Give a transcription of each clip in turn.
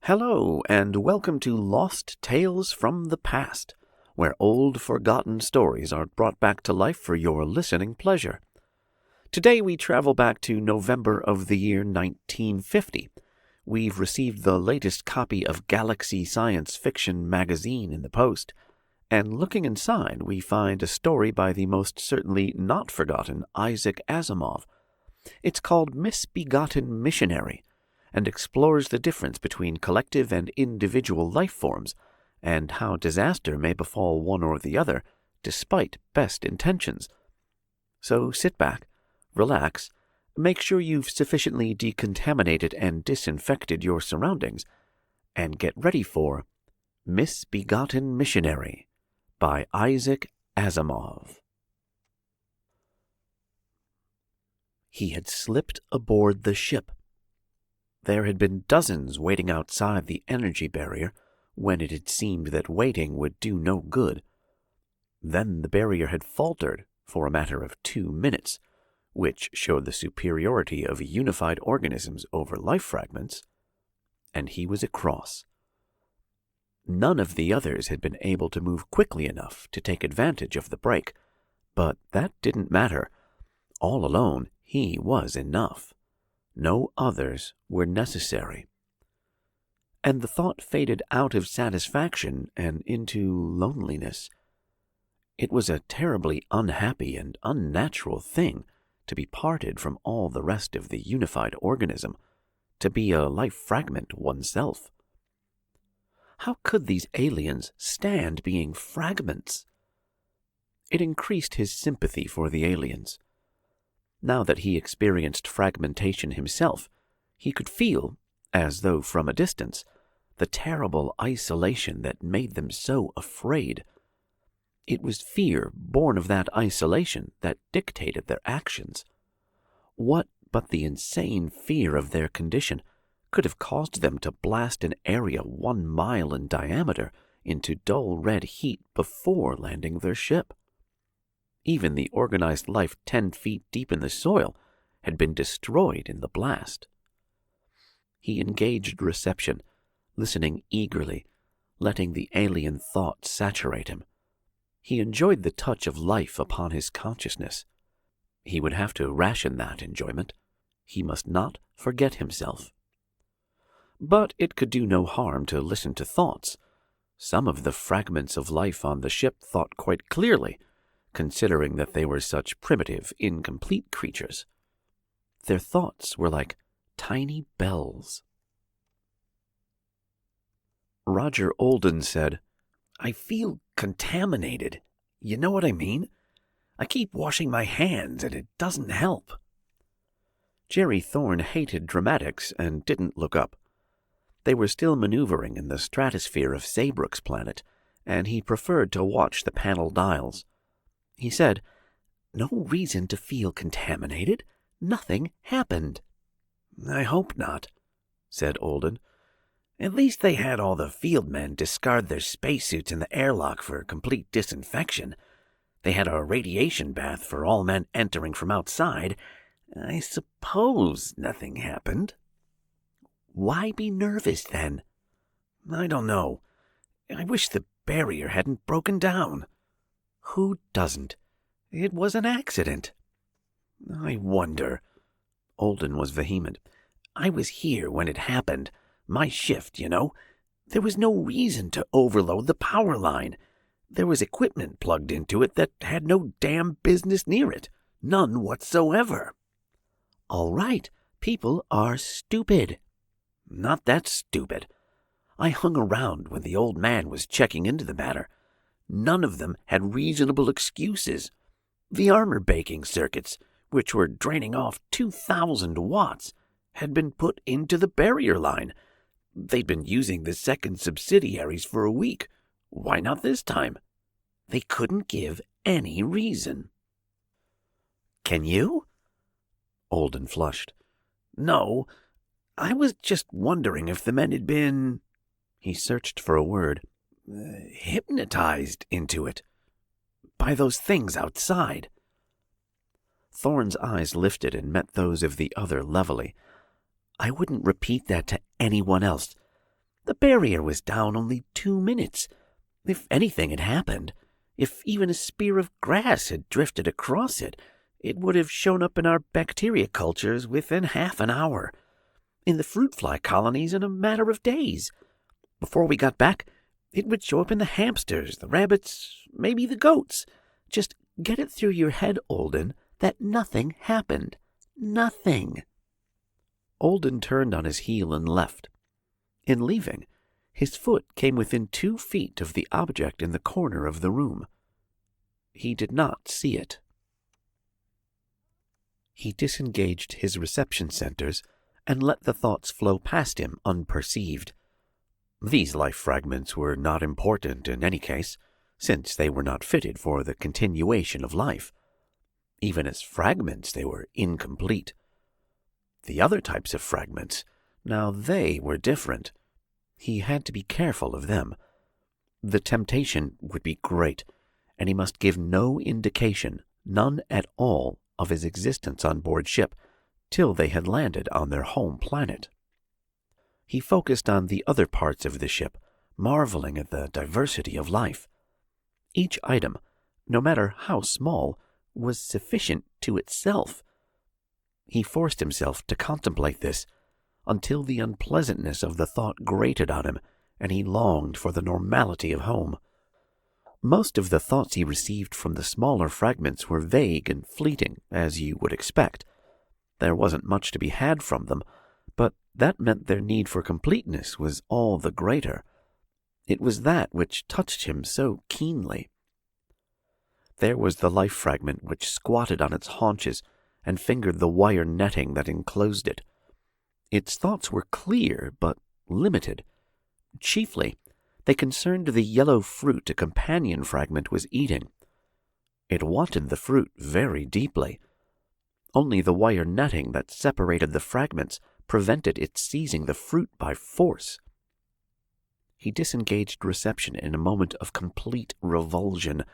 Hello, and welcome to Lost Tales from the Past, where old forgotten stories are brought back to life for your listening pleasure. Today we travel back to November of the year 1950. We've received the latest copy of Galaxy Science Fiction magazine in the post, and looking inside we find a story by the most certainly not forgotten Isaac Asimov. It's called Misbegotten Missionary, and explores the difference between collective and individual life forms, and how disaster may befall one or the other, despite best intentions. So sit back, relax, make sure you've sufficiently decontaminated and disinfected your surroundings, and get ready for Misbegotten Missionary by Isaac Asimov. He had slipped aboard the ship. There had been dozens waiting outside the energy barrier when it had seemed that waiting would do no good. Then the barrier had faltered for a matter of 2 minutes, which showed the superiority of unified organisms over life fragments, and he was across. None of the others had been able to move quickly enough to take advantage of the break, but that didn't matter. All alone, he was enough. No others were necessary. And the thought faded out of satisfaction and into loneliness. It was a terribly unhappy and unnatural thing to be parted from all the rest of the unified organism, to be a life fragment oneself. How could these aliens stand being fragments? It increased his sympathy for the aliens. Now that he experienced fragmentation himself, he could feel, as though from a distance, the terrible isolation that made them so afraid. It was fear born of that isolation that dictated their actions. What but the insane fear of their condition could have caused them to blast an area 1 mile in diameter into dull red heat before landing their ship? Even the organized life 10 feet deep in the soil had been destroyed in the blast. He engaged reception, listening eagerly, letting the alien thought saturate him. He enjoyed the touch of life upon his consciousness. He would have to ration that enjoyment. He must not forget himself. But it could do no harm to listen to thoughts. Some of the fragments of life on the ship thought quite clearly, considering that they were such primitive, incomplete creatures. Their thoughts were like tiny bells. Roger Olden said, "I feel contaminated. You know what I mean? I keep washing my hands and it doesn't help." Jerry Thorne hated dramatics and didn't look up. They were still maneuvering in the stratosphere of Saybrook's planet, and he preferred to watch the panel dials. He said, "No reason to feel contaminated. Nothing happened." "I hope not," said Olden. "At least they had all the field men discard their spacesuits in the airlock for complete disinfection. They had a radiation bath for all men entering from outside. I suppose nothing happened." "Why be nervous, then?" "I don't know. I wish the barrier hadn't broken down." "Who doesn't? It was an accident." "I wonder." Olden was vehement. "I was here when it happened. My shift, you know. There was no reason to overload the power line. There was equipment plugged into it that had no damn business near it. None whatsoever." "All right. People are stupid." "Not that stupid. I hung around when the old man was checking into the matter. None of them had reasonable excuses. The armor baking circuits, which were draining off 2,000 watts, had been put into the barrier line. They'd been using the second subsidiaries for a week. Why not this time? They couldn't give any reason." "Can you?" Olden flushed. "No. I was just wondering if the men had been—" He searched for a word. "Hypnotized into it. By those things outside." Thorne's eyes lifted and met those of the other levelly. "I wouldn't repeat that to anyone else. The barrier was down only 2 minutes. If anything had happened, if even a spear of grass had drifted across it, it would have shown up in our bacteria cultures within half an hour. In the fruit fly colonies in a matter of days. Before we got back, it would show up in the hamsters, the rabbits, maybe the goats. Just get it through your head, Olden, that nothing happened. Nothing. Olden turned on his heel and left. In leaving, his foot came within 2 feet of the object in the corner of the room. He did not see it. He disengaged his reception centers and let the thoughts flow past him unperceived. These life fragments were not important in any case, since they were not fitted for the continuation of life. Even as fragments, they were incomplete. The other types of fragments, now they were different. He had to be careful of them. The temptation would be great, and he must give no indication, none at all, of his existence on board ship till they had landed on their home planet. He focused on the other parts of the ship, marveling at the diversity of life. Each item, no matter how small, was sufficient to itself. He forced himself to contemplate this, until the unpleasantness of the thought grated on him, and he longed for the normality of home. Most of the thoughts he received from the smaller fragments were vague and fleeting, as you would expect. There wasn't much to be had from them, but that meant their need for completeness was all the greater. It was that which touched him so keenly. There was the life fragment which squatted on its haunches and fingered the wire netting that enclosed it. Its thoughts were clear, but limited. Chiefly, they concerned the yellow fruit a companion fragment was eating. It wanted the fruit very deeply. Only the wire netting that separated the fragments prevented its seizing the fruit by force. He disengaged reception in a moment of complete revulsion.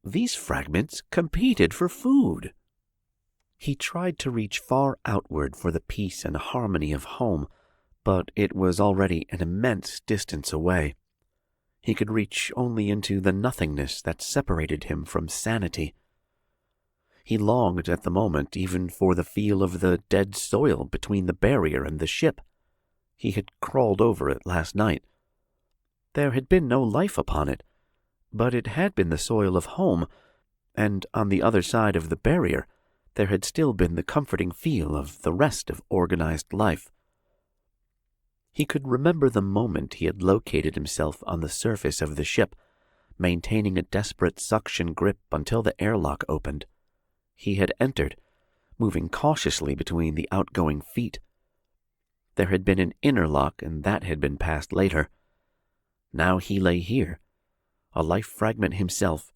These fragments competed for food. He tried to reach far outward for the peace and harmony of home, but it was already an immense distance away. He could reach only into the nothingness that separated him from sanity. He longed at the moment even for the feel of the dead soil between the barrier and the ship. He had crawled over it last night. There had been no life upon it, but it had been the soil of home, and on the other side of the barrier there had still been the comforting feel of the rest of organized life. He could remember the moment he had located himself on the surface of the ship, maintaining a desperate suction grip until the airlock opened. He had entered, moving cautiously between the outgoing feet. There had been an inner lock, and that had been passed later. Now he lay here, a life fragment himself,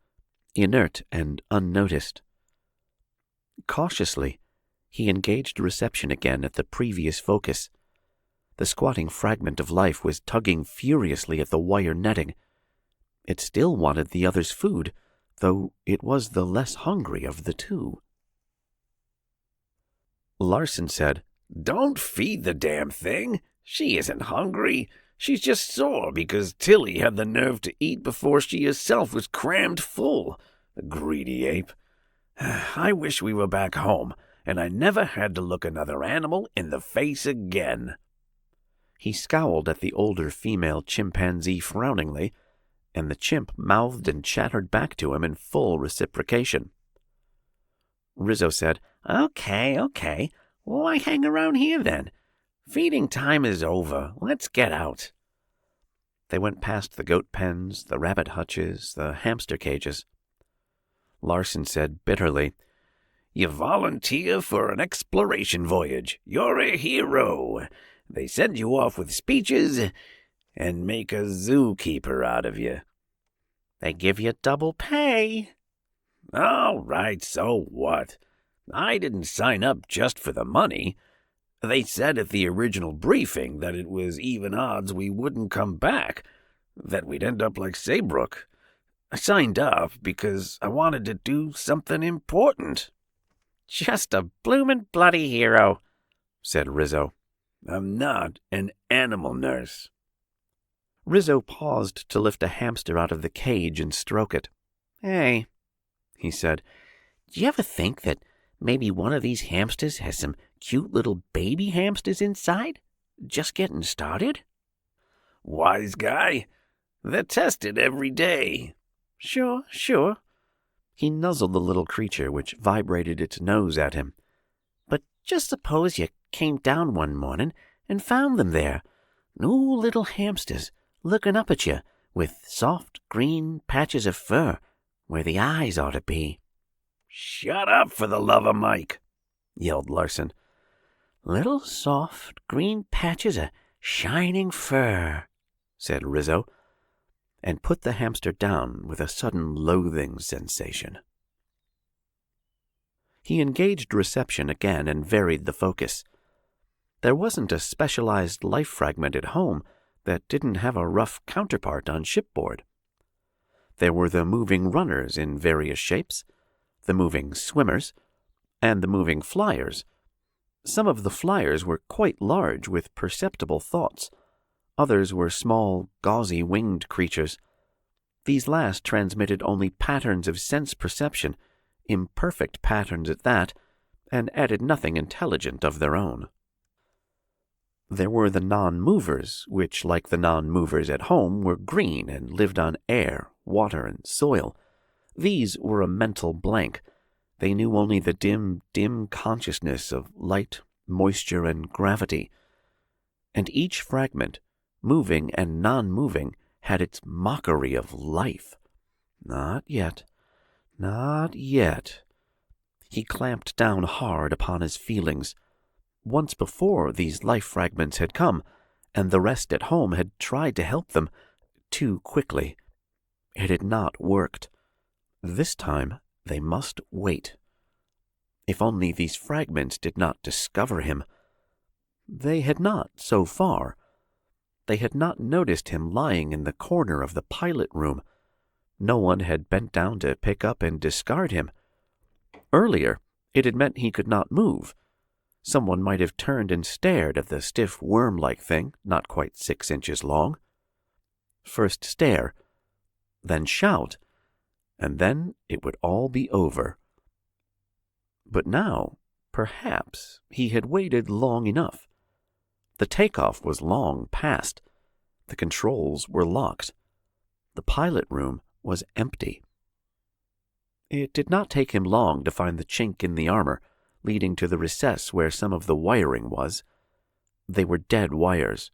inert and unnoticed. Cautiously, he engaged reception again at the previous focus. The squatting fragment of life was tugging furiously at the wire netting. It still wanted the other's food, though it was the less hungry of the two. Larson said, "Don't feed the damn thing. She isn't hungry. She's just sore because Tilly had the nerve to eat before she herself was crammed full. The greedy ape. I wish we were back home, and I never had to look another animal in the face again." He scowled at the older female chimpanzee frowningly, and the chimp mouthed and chattered back to him in full reciprocation. Rizzo said, Okay. Why hang around here then? Feeding time is over. Let's get out." They went past the goat pens, the rabbit hutches, the hamster cages. Larson said bitterly, "You volunteer for an exploration voyage. You're a hero. They send you off with speeches and make a zookeeper out of you." "They give you double pay." "All right, so what? I didn't sign up just for the money. They said at the original briefing that it was even odds we wouldn't come back, that we'd end up like Saybrook. I signed up because I wanted to do something important." "Just a bloomin' bloody hero," said Rizzo. "I'm not an animal nurse." Rizzo paused to lift a hamster out of the cage and stroke it. "Hey," he said, "do you ever think that maybe one of these hamsters has some cute little baby hamsters inside? Just getting started?" "Wise guy. They're tested every day." Sure. He nuzzled the little creature, which vibrated its nose at him. "But just suppose you came down one morning and found them there, new little hamsters, looking up at you with soft green patches of fur where the eyes ought to be." "Shut up, for the love of Mike," yelled Larson. "Little soft green patches of shining fur," said Rizzo, and put the hamster down with a sudden loathing sensation. He engaged reception again and varied the focus. There wasn't a specialized life fragment at home that didn't have a rough counterpart on shipboard. There were the moving runners in various shapes, the moving swimmers, and the moving flyers. Some of the flyers were quite large with perceptible thoughts. Others were small, gauzy winged creatures. These last transmitted only patterns of sense perception, imperfect patterns at that, and added nothing intelligent of their own. There were the non-movers, which, like the non-movers at home, were green and lived on air, water, and soil. These were a mental blank. They knew only the dim consciousness of light, moisture, and gravity. And each fragment, moving and non-moving, had its mockery of life. Not yet. He clamped down hard upon his feelings. Once before these life fragments had come, and the rest at home had tried to help them too quickly. It had not worked. This time they must wait. If only these fragments did not discover him. They had not, so far. They had not noticed him lying in the corner of the pilot room. No one had bent down to pick up and discard him. Earlier, it had meant he could not move. Someone might have turned and stared at the stiff worm-like thing, not quite 6 inches long. First stare, then shout, and then it would all be over. But now, perhaps, he had waited long enough. The takeoff was long past. The controls were locked. The pilot room was empty. It did not take him long to find the chink in the armor, leading to the recess where some of the wiring was. They were dead wires.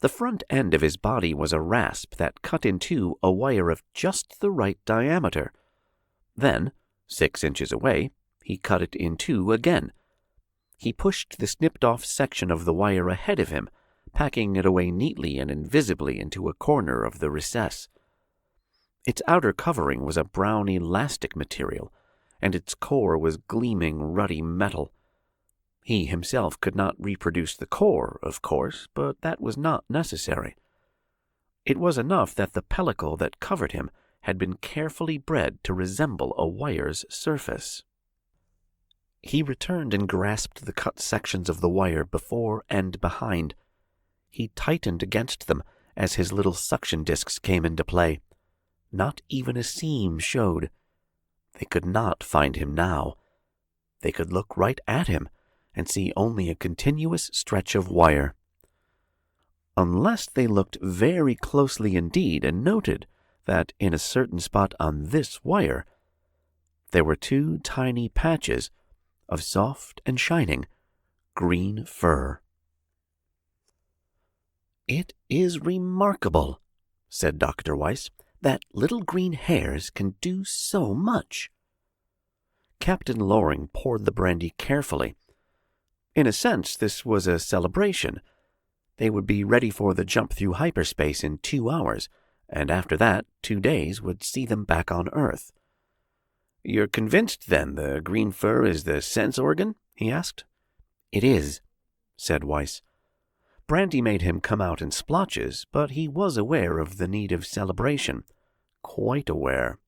The front end of his body was a rasp that cut in two a wire of just the right diameter. Then, 6 inches away, he cut it in two again. He pushed the snipped-off section of the wire ahead of him, packing it away neatly and invisibly into a corner of the recess. Its outer covering was a brown elastic material, and its core was gleaming ruddy metal. He himself could not reproduce the core, of course, but that was not necessary. It was enough that the pellicle that covered him had been carefully bred to resemble a wire's surface. He returned and grasped the cut sections of the wire before and behind. He tightened against them as his little suction discs came into play. Not even a seam showed. They could not find him now. They could look right at him and see only a continuous stretch of wire. Unless they looked very closely indeed and noted that in a certain spot on this wire there were two tiny patches of soft and shining green fur. "It is remarkable," said Dr. Weiss, "that little green hairs can do so much." Captain Loring poured the brandy carefully. In a sense, this was a celebration. They would be ready for the jump through hyperspace in 2 hours, and after that, 2 days would see them back on Earth. "You're convinced, then, the green fur is the sense organ?" he asked. "It is," said Weiss. Brandy made him come out in splotches, but he was aware of the need of celebration. Quite aware.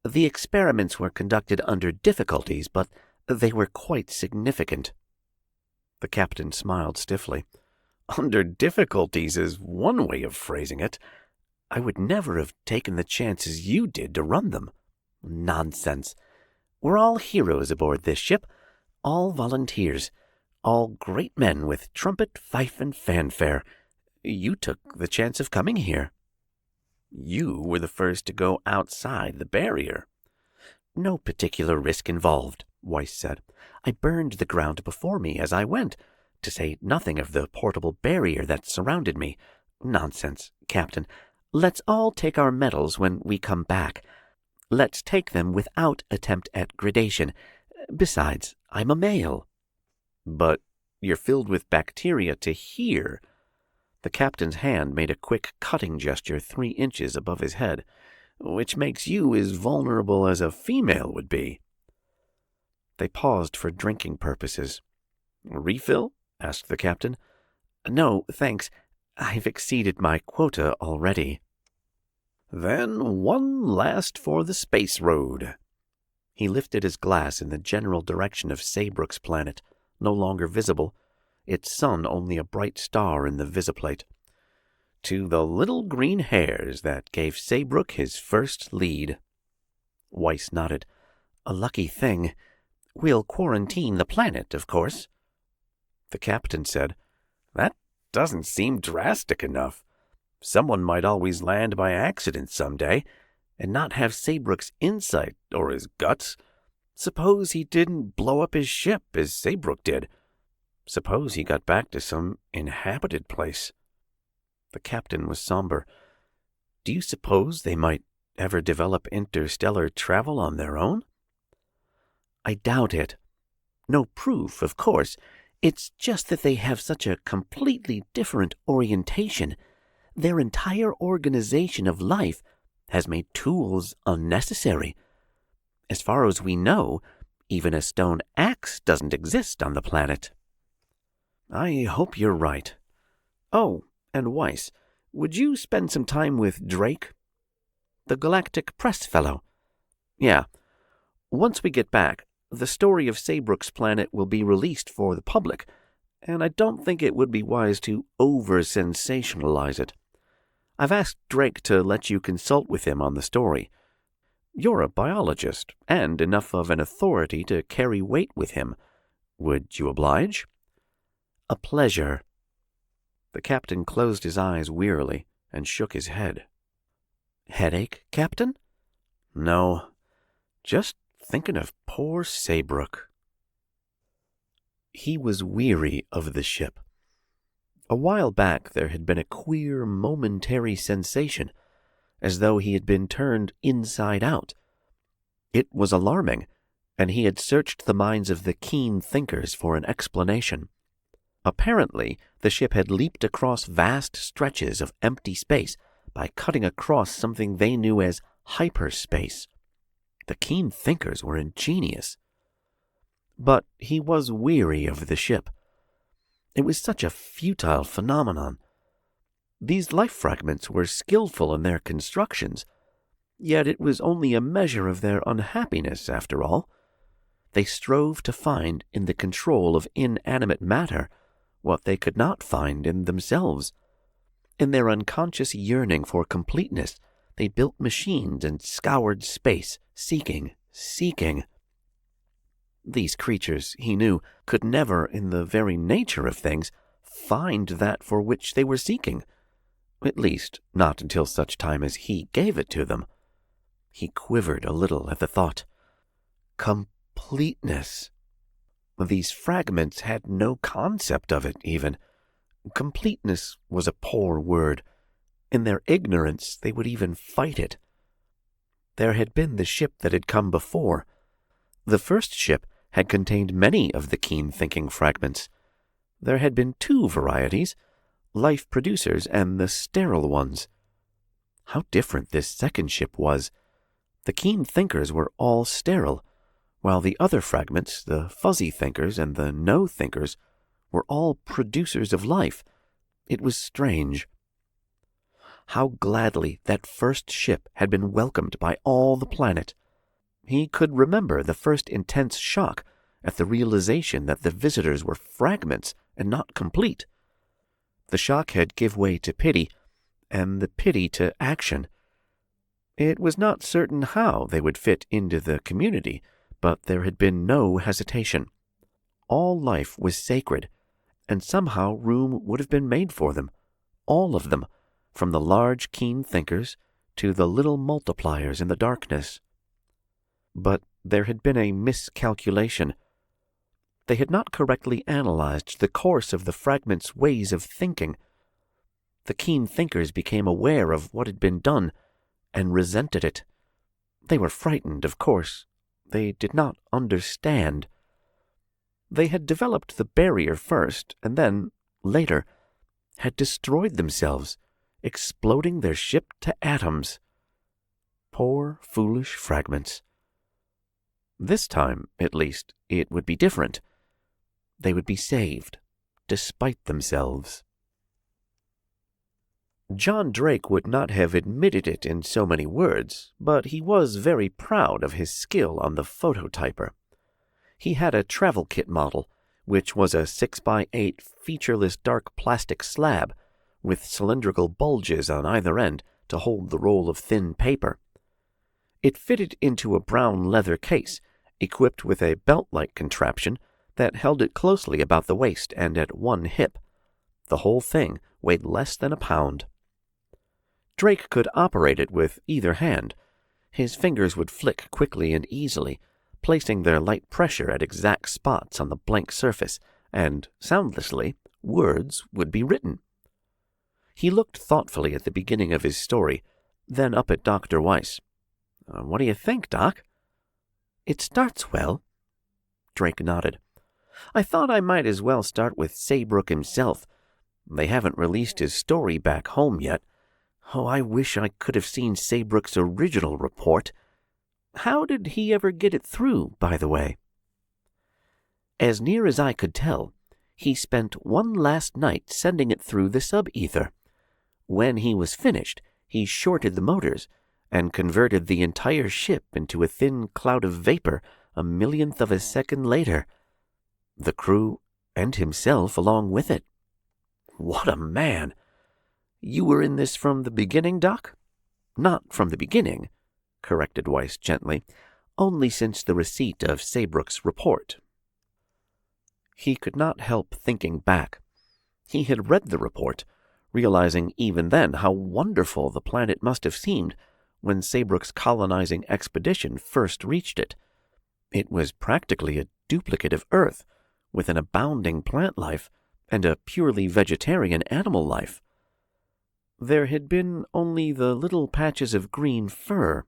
"The experiments were conducted under difficulties, but they were quite significant." The captain smiled stiffly. Under difficulties is one way of phrasing it. I would never have taken the chances you did to run them. Nonsense. We're all heroes aboard this ship, all volunteers, all great men with trumpet, fife, and fanfare. You took the chance of coming here. You were the first to go outside the barrier. No particular risk involved, Weiss said. I burned the ground before me as I went, to say nothing of the portable barrier that surrounded me. Nonsense, Captain. Let's all take our medals when we come back. Let's take them without attempt at gradation. Besides, I'm a male. But you're filled with bacteria to here. The captain's hand made a quick cutting gesture 3 inches above his head, which makes you as vulnerable as a female would be. They paused for drinking purposes. Refill? Asked the captain. No, thanks. I've exceeded my quota already. Then one last for the space road. He lifted his glass in the general direction of Saybrook's planet, no longer visible, its sun only a bright star in the visiplate. To the little green hairs that gave Saybrook his first lead. Weiss nodded. A lucky thing. We'll quarantine the planet, of course. The captain said, That doesn't seem drastic enough. Someone might always land by accident some day, and not have Saybrook's insight or his guts. Suppose he didn't blow up his ship as Saybrook did. Suppose he got back to some inhabited place. The captain was somber. Do you suppose they might ever develop interstellar travel on their own? I doubt it. No proof, of course. It's just that they have such a completely different orientation. Their entire organization of life has made tools unnecessary. As far as we know, even a stone axe doesn't exist on the planet. I hope you're right. Oh, and Weiss, would you spend some time with Drake? The Galactic Press Fellow. Yeah. Once we get back, the story of Saybrook's planet will be released for the public, and I don't think it would be wise to over-sensationalize it. I've asked Drake to let you consult with him on the story. You're a biologist, and enough of an authority to carry weight with him. Would you oblige? A pleasure. The captain closed his eyes wearily and shook his head. Headache, Captain? No, just thinking of poor Saybrook. He was weary of the ship. A while back there had been a queer, momentary sensation, as though he had been turned inside out. It was alarming, and he had searched the minds of the keen thinkers for an explanation. Apparently, the ship had leaped across vast stretches of empty space by cutting across something they knew as hyperspace. The keen thinkers were ingenious. But he was weary of the ship. It was such a futile phenomenon. These life fragments were skillful in their constructions, yet it was only a measure of their unhappiness, after all. They strove to find in the control of inanimate matter what they could not find in themselves. In their unconscious yearning for completeness, they built machines and scoured space, seeking. These creatures, he knew, could never, in the very nature of things, find that for which they were seeking. At least, not until such time as he gave it to them. He quivered a little at the thought. Completeness. These fragments had no concept of it, even. Completeness was a poor word. In their ignorance, they would even fight it. There had been the ship that had come before. The first ship had contained many of the keen-thinking fragments. There had been 2 varieties, life producers and the sterile ones. How different this second ship was. The keen thinkers were all sterile, while the other fragments, the fuzzy thinkers and the no thinkers, were all producers of life. It was strange. How gladly that first ship had been welcomed by all the planet. He could remember the first intense shock at the realization that the visitors were fragments and not complete. The shock had give way to pity, and the pity to action. It was not certain how they would fit into the community, but there had been no hesitation. All life was sacred, and somehow room would have been made for them, all of them, from the large, keen thinkers to the little multipliers in the darkness. But there had been a miscalculation. They had not correctly analyzed the course of the fragments' ways of thinking. The keen thinkers became aware of what had been done and resented it. They were frightened, of course. They did not understand. They had developed the barrier first, and then, later, had destroyed themselves, exploding their ship to atoms. Poor, foolish fragments. This time, at least, it would be different. They would be saved, despite themselves. John Drake would not have admitted it in so many words, but he was very proud of his skill on the phototyper. He had a travel kit model, which was a 6x8 featureless dark plastic slab with cylindrical bulges on either end to hold the roll of thin paper. It fitted into a brown leather case, equipped with a belt-like contraption that held it closely about the waist and at one hip. The whole thing weighed less than a pound. Drake could operate it with either hand. His fingers would flick quickly and easily, placing their light pressure at exact spots on the blank surface, and, soundlessly, words would be written. He looked thoughtfully at the beginning of his story, then up at Dr. Weiss. What do you think, Doc?" "It starts well." Drake nodded. "I thought I might as well start with Saybrook himself. They haven't released his story back home yet. Oh, I wish I could have seen Saybrook's original report. How did he ever get it through, by the way?" "As near as I could tell, he spent one last night sending it through the sub-ether. When he was finished, he shorted the motors and converted the entire ship into a thin cloud of vapor a millionth of a second later. The crew and himself along with it." "What a man! You were in this from the beginning, Doc?" "Not from the beginning," corrected Weiss gently, "only since the receipt of Saybrook's report." He could not help thinking back. He had read the report, realizing even then how wonderful the planet must have seemed when Saybrook's colonizing expedition first reached it. It was practically a duplicate of Earth, with an abounding plant life and a purely vegetarian animal life. There had been only the little patches of green fur.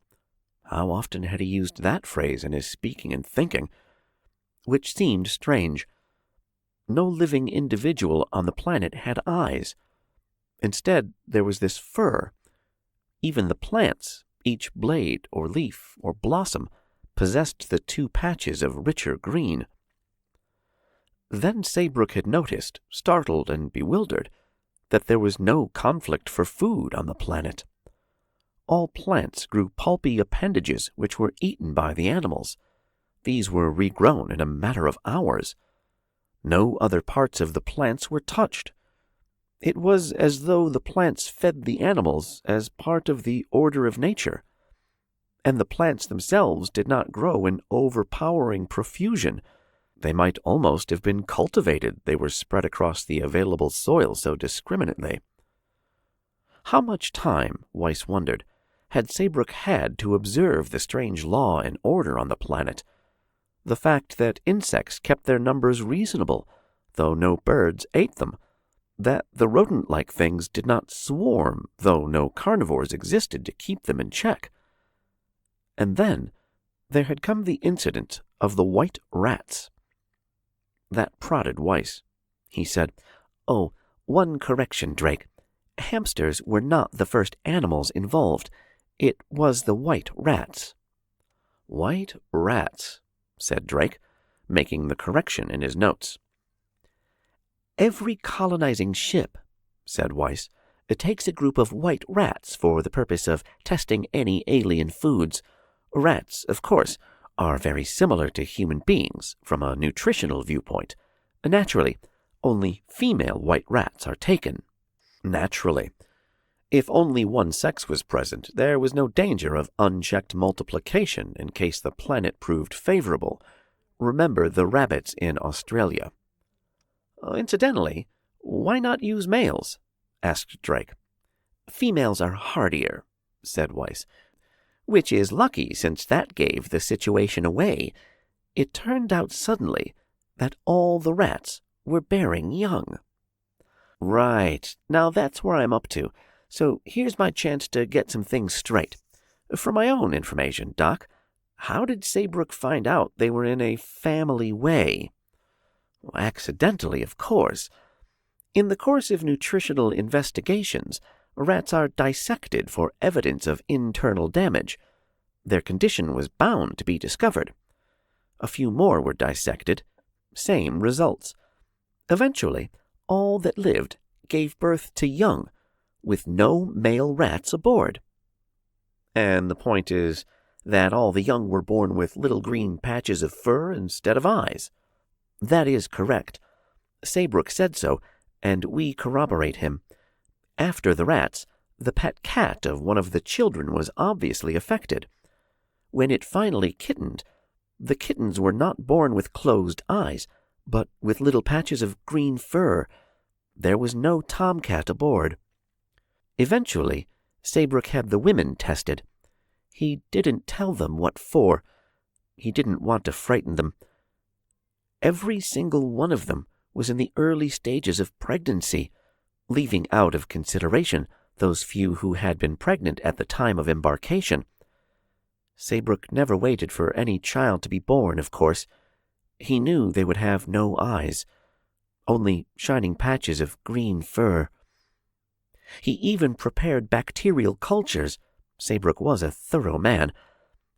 How often had he used that phrase in his speaking and thinking? Which seemed strange. No living individual on the planet had eyes. Instead, there was this fur. Even the plants, each blade or leaf or blossom, possessed the two patches of richer green. Then Saybrook had noticed, startled and bewildered, that there was no conflict for food on the planet. All plants grew pulpy appendages which were eaten by the animals. These were regrown in a matter of hours. No other parts of the plants were touched. It was as though the plants fed the animals as part of the order of nature. And the plants themselves did not grow in overpowering profusion. They might almost have been cultivated, they were spread across the available soil so discriminately. How much time, Weiss wondered, had Saybrook had to observe the strange law and order on the planet? The fact that insects kept their numbers reasonable, though no birds ate them, that the rodent-like things did not swarm, though no carnivores existed to keep them in check. And then there had come the incident of the white rats. That prodded Weiss. He said, "Oh, one correction, Drake. Hamsters were not the first animals involved. It was the white rats." "White rats," said Drake, making the correction in his notes. "Every colonizing ship," said Weiss, "takes a group of white rats for the purpose of testing any alien foods. Rats, of course, are very similar to human beings from a nutritional viewpoint. Naturally, only female white rats are taken, Naturally. If only one sex was present, there was no danger of unchecked multiplication in case the planet proved favorable. Remember the rabbits in Australia. Incidentally, why not use males? Asked Drake. Females are hardier, said Weiss, which is lucky since that gave the situation away. It turned out suddenly that all the rats were bearing young. Right, now that's where I'm up to. So here's my chance to get some things straight. For my own information, Doc, how did Saybrook find out they were in a family way? Well, accidentally, of course. In the course of nutritional investigations, rats are dissected for evidence of internal damage. Their condition was bound to be discovered. A few more were dissected. Same results. Eventually, all that lived gave birth to young, with no male rats aboard. And the point is that all the young were born with little green patches of fur instead of eyes. That is correct. Saybrook said so, and we corroborate him. After the rats, the pet cat of one of the children was obviously affected. When it finally kittened, the kittens were not born with closed eyes, but with little patches of green fur. There was no tomcat aboard. Eventually, Saybrook had the women tested. He didn't tell them what for. He didn't want to frighten them. Every single one of them was in the early stages of pregnancy, leaving out of consideration those few who had been pregnant at the time of embarkation. Saybrook never waited for any child to be born, of course. He knew they would have no eyes, only shining patches of green fur. He even prepared bacterial cultures, Saybrook was a thorough man,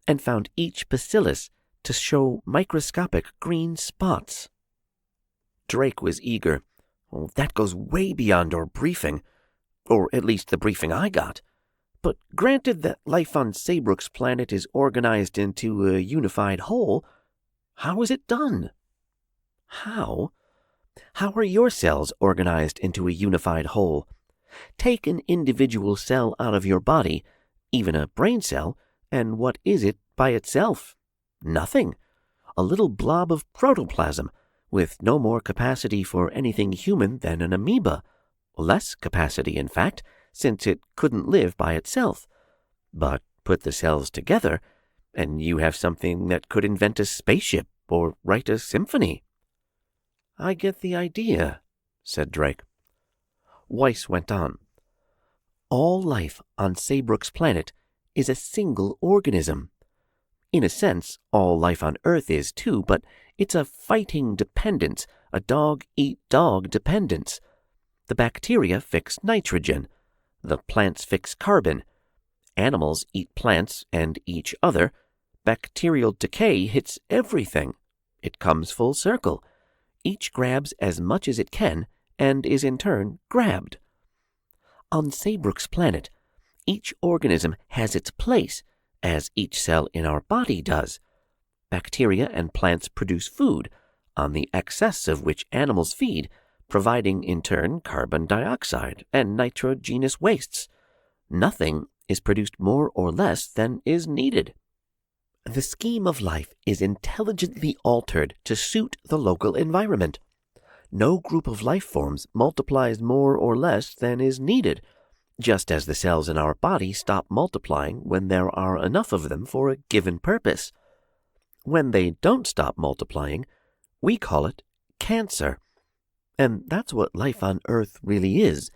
and found each bacillus to show microscopic green spots. Drake was eager. Oh, that goes way beyond our briefing, or at least the briefing I got. But granted that life on Saybrook's planet is organized into a unified whole, how is it done? How? How are your cells organized into a unified whole? Take an individual cell out of your body, even a brain cell, and what is it by itself? Nothing. A little blob of protoplasm, with no more capacity for anything human than an amoeba. Less capacity, in fact, since it couldn't live by itself. But put the cells together, and you have something that could invent a spaceship or write a symphony. I get the idea, said Drake. Weiss went on. All life on Saybrook's planet is a single organism. In a sense, all life on Earth is too, but it's a fighting dependence, a dog-eat-dog dependence. The bacteria fix nitrogen. The plants fix carbon. Animals eat plants and each other. Bacterial decay hits everything. It comes full circle. Each grabs as much as it can and is in turn grabbed. On Saybrook's planet, each organism has its place, as each cell in our body does. Bacteria and plants produce food, on the excess of which animals feed, providing in turn carbon dioxide and nitrogenous wastes. Nothing is produced more or less than is needed. The scheme of life is intelligently altered to suit the local environment. No group of life forms multiplies more or less than is needed, just as the cells in our body stop multiplying when there are enough of them for a given purpose. When they don't stop multiplying, we call it cancer. And that's what life on Earth really is,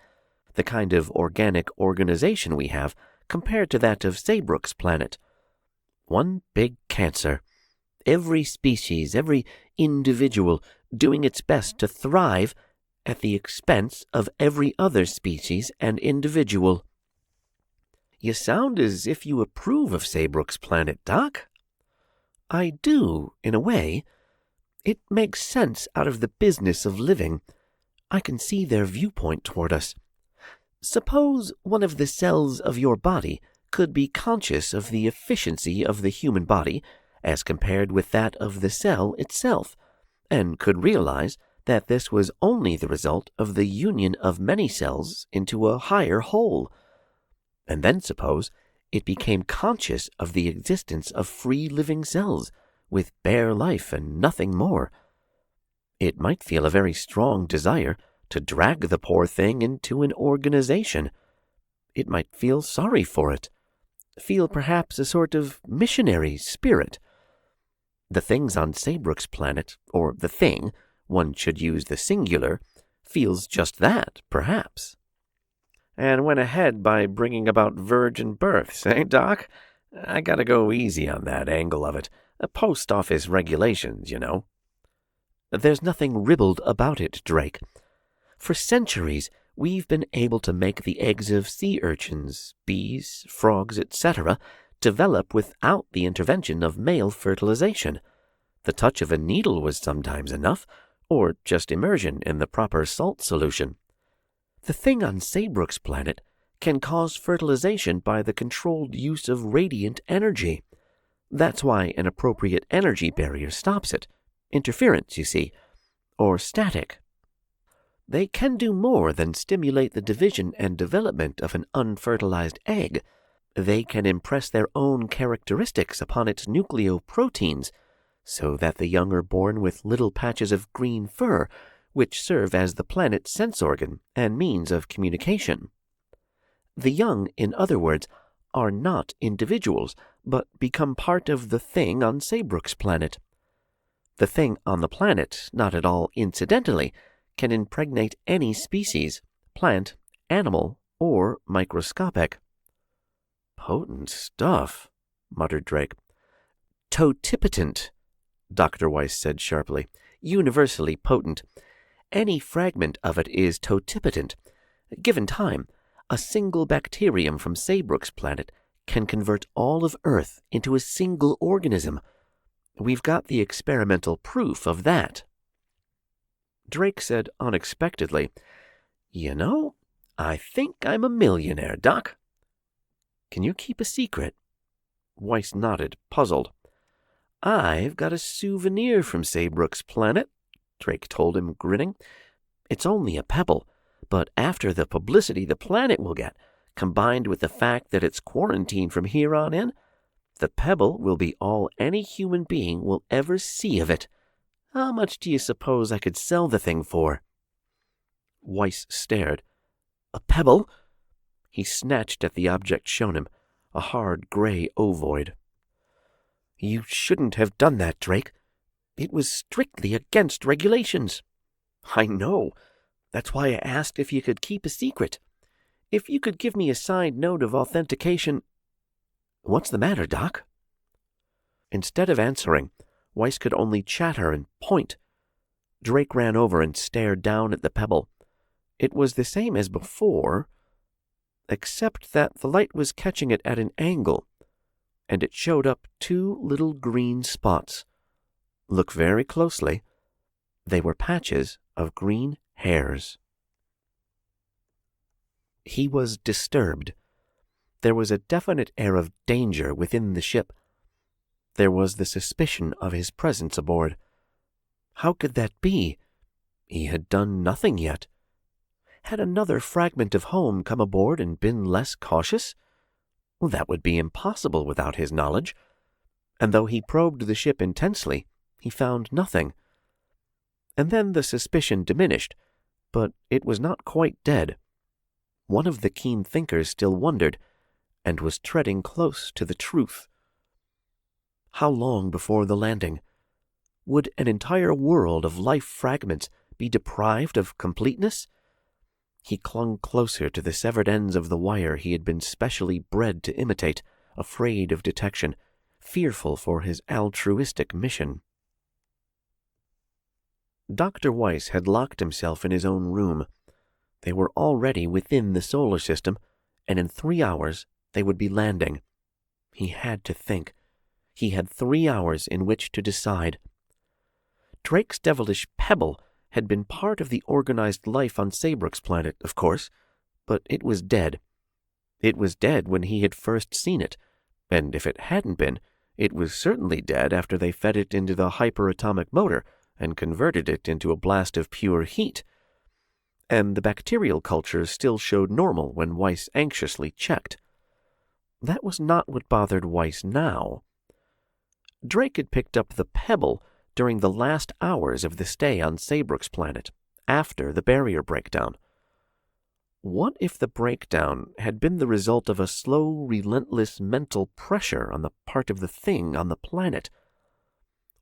the kind of organic organization we have compared to that of Saybrook's planet. One big cancer. Every species, every individual doing its best to thrive at the expense of every other species and individual. You sound as if you approve of Saybrook's planet, Doc. I do, in a way. It makes sense out of the business of living. I can see their viewpoint toward us. Suppose one of the cells of your body could be conscious of the efficiency of the human body as compared with that of the cell itself, and could realize that this was only the result of the union of many cells into a higher whole. And then suppose it became conscious of the existence of free living cells, with bare life and nothing more. It might feel a very strong desire to drag the poor thing into an organization. It might feel sorry for it, feel perhaps a sort of missionary spirit. The things on Saybrook's planet, or the thing, one should use the singular, feels just that, perhaps. And went ahead by bringing about virgin births, eh, Doc? I gotta go easy on that angle of it. Post office regulations, you know. There's nothing ribald about it, Drake. For centuries, we've been able to make the eggs of sea urchins, bees, frogs, etc., develop without the intervention of male fertilization. The touch of a needle was sometimes enough, or just immersion in the proper salt solution. The thing on Saybrook's planet can cause fertilization by the controlled use of radiant energy. That's why an appropriate energy barrier stops it. Interference, you see, or static. They can do more than stimulate the division and development of an unfertilized egg. They can impress their own characteristics upon its nucleoproteins, so that the young are born with little patches of green fur, which serve as the planet's sense organ and means of communication. The young, in other words, are not individuals, but become part of the thing on Saybrook's planet. The thing on the planet, not at all incidentally, can impregnate any species, plant, animal, or microscopic. Potent stuff, muttered Drake. Totipotent, Dr. Weiss said sharply. Universally potent. Any fragment of it is totipotent. Given time, a single bacterium from Saybrook's planet can convert all of Earth into a single organism. We've got the experimental proof of that. Drake said unexpectedly, You know, I think I'm a millionaire, Doc. Can you keep a secret? Weiss nodded, puzzled. I've got a souvenir from Saybrook's planet, Drake told him, grinning. It's only a pebble, but after the publicity the planet will get, combined with the fact that it's quarantined from here on in, the pebble will be all any human being will ever see of it. How much do you suppose I could sell the thing for? Weiss stared. A pebble? He snatched at the object shown him, a hard gray ovoid. You shouldn't have done that, Drake. It was strictly against regulations. I know. That's why I asked if you could keep a secret. If you could give me a signed note of authentication... What's the matter, Doc? Instead of answering, Weiss could only chatter and point. Drake ran over and stared down at the pebble. It was the same as before, except that the light was catching it at an angle, and it showed up two little green spots. Look very closely. They were patches of green hairs. He was disturbed. There was a definite air of danger within the ship. There was the suspicion of his presence aboard. How could that be? He had done nothing yet. Had another fragment of home come aboard and been less cautious? Well, that would be impossible without his knowledge. And though he probed the ship intensely, he found nothing. And then the suspicion diminished, but it was not quite dead. One of the keen thinkers still wondered, and was treading close to the truth. How long before the landing? Would an entire world of life fragments be deprived of completeness? He clung closer to the severed ends of the wire he had been specially bred to imitate, afraid of detection, fearful for his altruistic mission. Dr. Weiss had locked himself in his own room. They were already within the solar system, and in 3 hours they would be landing. He had to think. He had 3 hours in which to decide. Drake's devilish pebble had been part of the organized life on Saybrook's planet, of course, but it was dead. It was dead when he had first seen it, and if it hadn't been, it was certainly dead after they fed it into the hyperatomic motor, and converted it into a blast of pure heat. And the bacterial culture still showed normal when Weiss anxiously checked. That was not what bothered Weiss now. Drake had picked up the pebble during the last hours of the stay on Saybrook's planet, after the barrier breakdown. What if the breakdown had been the result of a slow, relentless mental pressure on the part of the thing on the planet?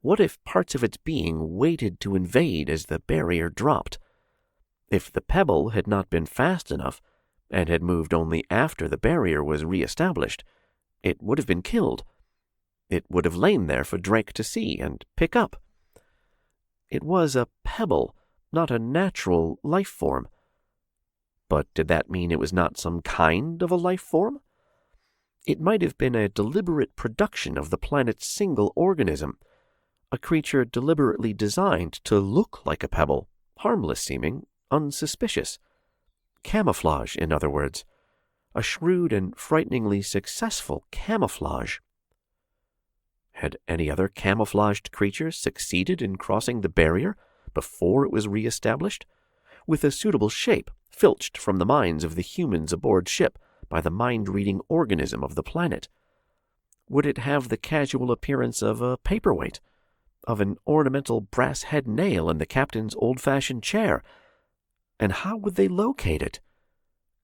What if parts of its being waited to invade as the barrier dropped? If the pebble had not been fast enough, and had moved only after the barrier was re-established, it would have been killed. It would have lain there for Drake to see and pick up. It was a pebble, not a natural life form. But did that mean it was not some kind of a life form? It might have been a deliberate production of the planet's single organism, a creature deliberately designed to look like a pebble, harmless seeming, unsuspicious. Camouflage, in other words. A shrewd and frighteningly successful camouflage. Had any other camouflaged creature succeeded in crossing the barrier before it was re-established? With a suitable shape filched from the minds of the humans aboard ship by the mind-reading organism of the planet? Would it have the casual appearance of a paperweight, of an ornamental brass head nail in the captain's old-fashioned chair? And how would they locate it?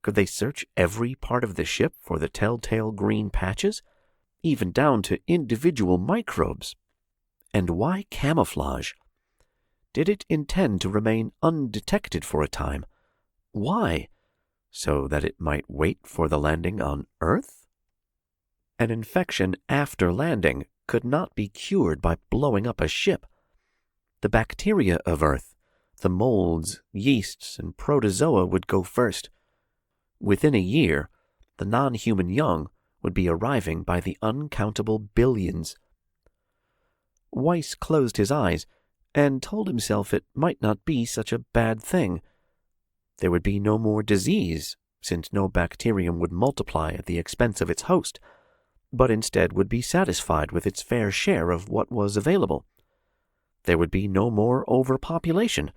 Could they search every part of the ship for the telltale green patches, even down to individual microbes? And why camouflage? Did it intend to remain undetected for a time? Why? So that it might wait for the landing on Earth? An infection after landing could not be cured by blowing up a ship. The bacteria of Earth, the molds, yeasts, and protozoa would go first. Within a year, the non-human young would be arriving by the uncountable billions. Weiss closed his eyes and told himself it might not be such a bad thing. There would be no more disease, since no bacterium would multiply at the expense of its host, but instead would be satisfied with its fair share of what was available. There would be no more overpopulation.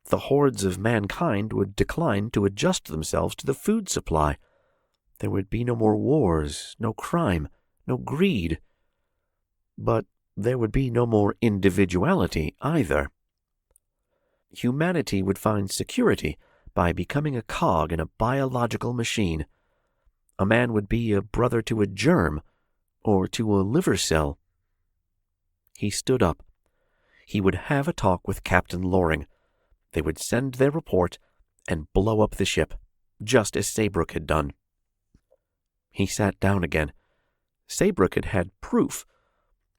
The hordes of mankind would decline to adjust themselves to the food supply. There would be no more wars, no crime, no greed. But there would be no more individuality either. Humanity would find security by becoming a cog in a biological machine. A man would be a brother to a germ, or to a liver cell. He stood up. He would have a talk with Captain Loring. They would send their report and blow up the ship, just as Saybrook had done. He sat down again. Saybrook had had proof,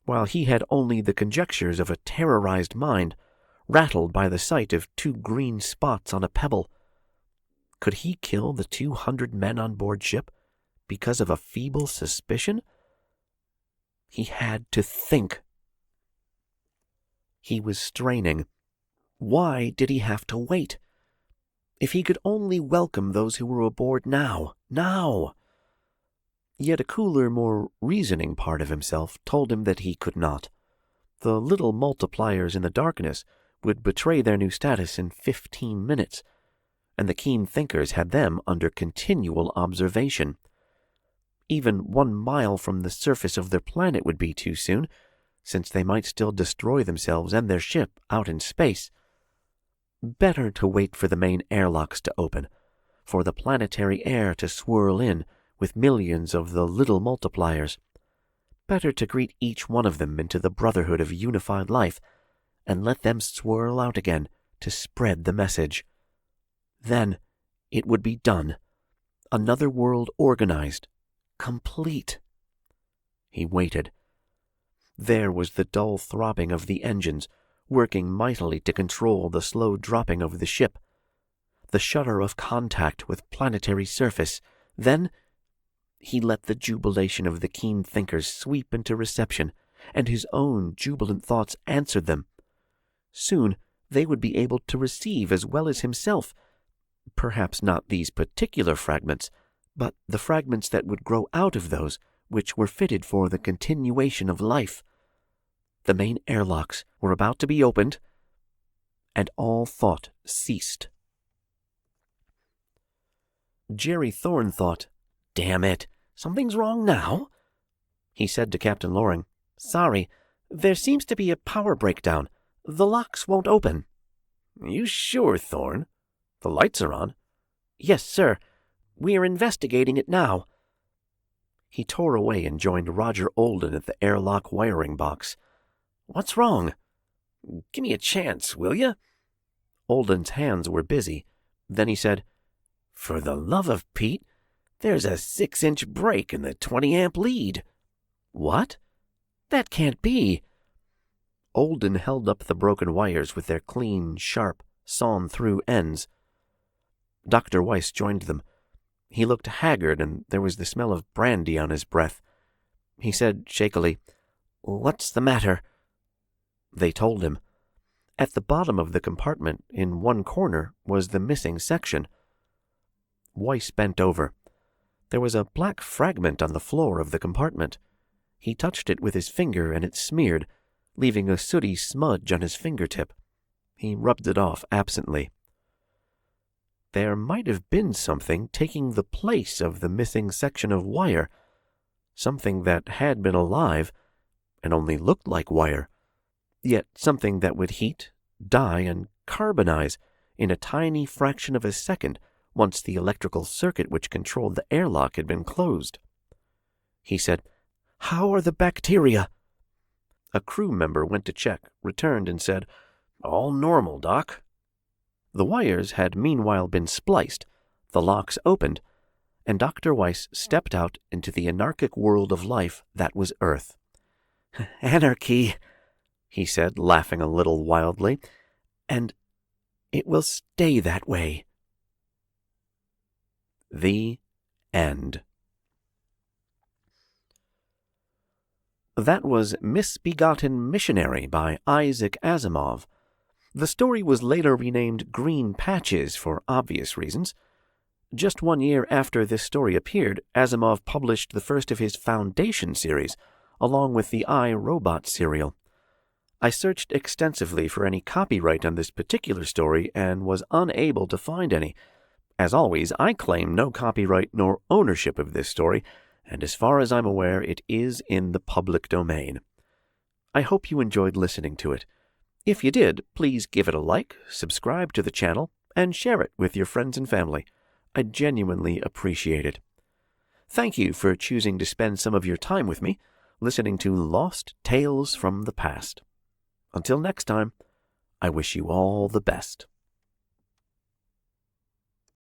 while he had only the conjectures of a terrorized mind, rattled by the sight of 2 green spots on a pebble. Could he kill the 200 men on board ship because of a feeble suspicion? He had to think. He was straining. Why did he have to wait? If he could only welcome those who were aboard now. Yet a cooler, more reasoning part of himself told him that he could not. The little multipliers in the darkness would betray their new status in 15 minutes, and the keen thinkers had them under continual observation. Even 1 mile from the surface of their planet would be too soon, since they might still destroy themselves and their ship out in space. Better to wait for the main airlocks to open, for the planetary air to swirl in with millions of the little multipliers. Better to greet each one of them into the brotherhood of unified life, and let them swirl out again to spread the message. Then it would be done. Another world organized, complete. He waited. There was the dull throbbing of the engines, working mightily to control the slow dropping of the ship. The shudder of contact with planetary surface. Then he let the jubilation of the keen thinkers sweep into reception, and his own jubilant thoughts answered them. Soon they would be able to receive as well as himself, perhaps not these particular fragments, but the fragments that would grow out of those which were fitted for the continuation of life. The main airlocks were about to be opened, and all thought ceased. Jerry Thorne thought, "Damn it, something's wrong now?" He said to Captain Loring, "Sorry, there seems to be a power breakdown. The locks won't open." "You sure, Thorne? The lights are on." "Yes, sir. We are investigating it now." He tore away and joined Roger Olden at the airlock wiring box. "What's wrong?" "Give me a chance, will you?" Olden's hands were busy. Then he said, "For the love of Pete, there's a 6-inch break in the 20-amp lead." "What? That can't be." Olden held up the broken wires with their clean, sharp, sawn-through ends. Dr. Weiss joined them. He looked haggard, and there was the smell of brandy on his breath. He said shakily, "What's the matter?" They told him. At the bottom of the compartment, in one corner, was the missing section. Weiss bent over. There was a black fragment on the floor of the compartment. He touched it with his finger, and it smeared, leaving a sooty smudge on his fingertip. He rubbed it off absently. There might have been something taking the place of the missing section of wire, something that had been alive and only looked like wire, yet something that would heat, die, and carbonize in a tiny fraction of a second once the electrical circuit which controlled the airlock had been closed. He said, "How are the bacteria?" A crew member went to check, returned, and said, "All normal, Doc." The wires had meanwhile been spliced, the locks opened, and Dr. Weiss stepped out into the anarchic world of life that was Earth. "Anarchy," he said, laughing a little wildly, "and it will stay that way." The End. That was Misbegotten Missionary by Isaac Asimov. The story was later renamed Green Patches for obvious reasons. Just 1 year after this story appeared, Asimov published the first of his Foundation series, along with the I, Robot serial. I searched extensively for any copyright on this particular story and was unable to find any. As always, I claim no copyright nor ownership of this story, and as far as I'm aware, it is in the public domain. I hope you enjoyed listening to it. If you did, please give it a like, subscribe to the channel, and share it with your friends and family. I genuinely appreciate it. Thank you for choosing to spend some of your time with me, listening to Lost Tales from the Past. Until next time, I wish you all the best.